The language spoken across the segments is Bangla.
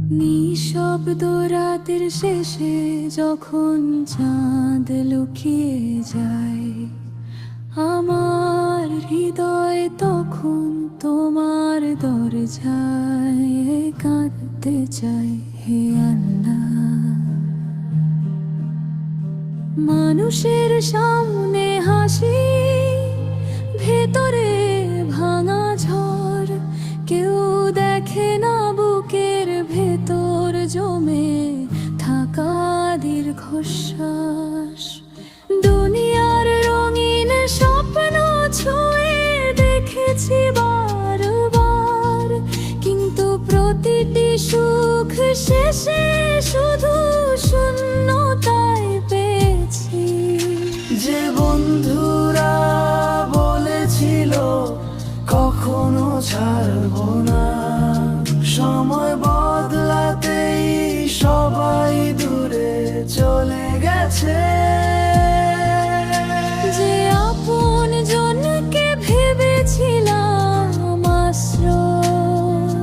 নিঃশব্দ রাতের শেষে যখন চাঁদ লুকিয়ে যায়, আমার হৃদয় তখন তোমার দরজায় কাঁদতে চাই। হে আল্লাহ, মানুষের সামনে হাসি, ভেতরে ভাঙা ঝড়, কেউ দেখে না বুকের ভেতর জমে থাকা দীর্ঘশ্বাস। দুনিয়ার রঙিন স্বপ্ন ছুঁয়ে দেখেছি বারবার, কিন্তু প্রতিটি সুখ শেষে শুধু শূন্যতায় পেয়েছি। যে বন্ধুরা বলেছিল কখনো ছাড়বো না, সময় বদলাতেই সবাই দূরে চলে গেছে। যে আপন জনকে ভেবেছিলাম আশ্রয়,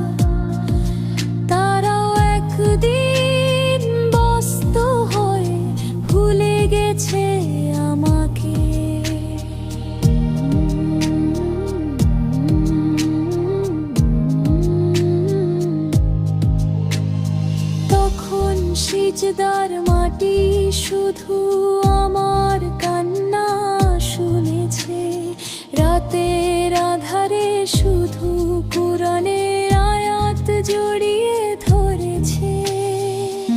তারাও একদিন বস্তু হয়ে ভুলে গেছে আমাকে। তখন সিজদার মাটি শুধু আমার কান্না শুনেছে, রাতের আধারে শুধু কুরআনের আয়াত জড়িয়ে ধরেছে।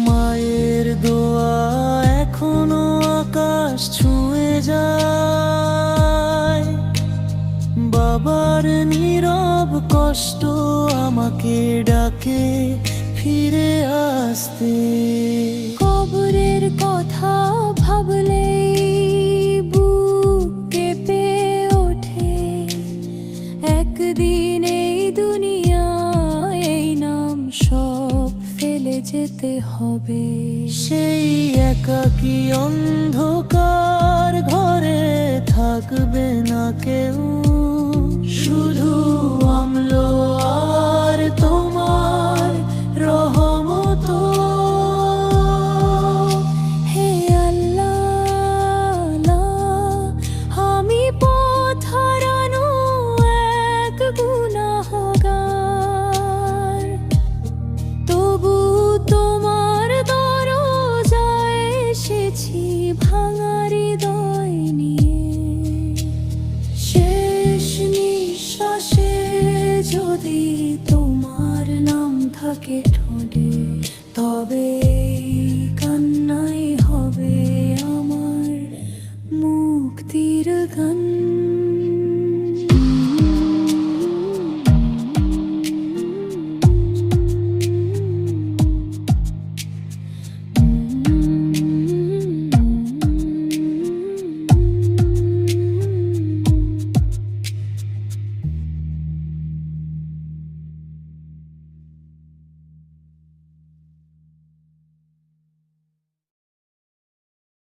মায়ের দোয়া এখনো আকাশ ছুঁয়ে যায়, বাবার নীরব কষ্ট আমাকে ডাকে ফিরে আসতে। কবরের কথা ভাবলেই বুক কেঁপে ওঠে, একদিন এই দুনিয়ায় এই নাম সব ফেলে যেতে হবে। সেই একাকী অন্ধকার ঘরে থাকবে না কেউ, শুধু অম্ল আর তোমার রহমত। হে আল্লাহ, আমি পথ হারানো এক গুনাহগার, তবু তোমার দরজায় এসেছি ভাঙা হৃদয় নিয়ে। শেষ নিঃশ্বাসে যদি তোমার নাম থাকে ঠোঁটে, তবে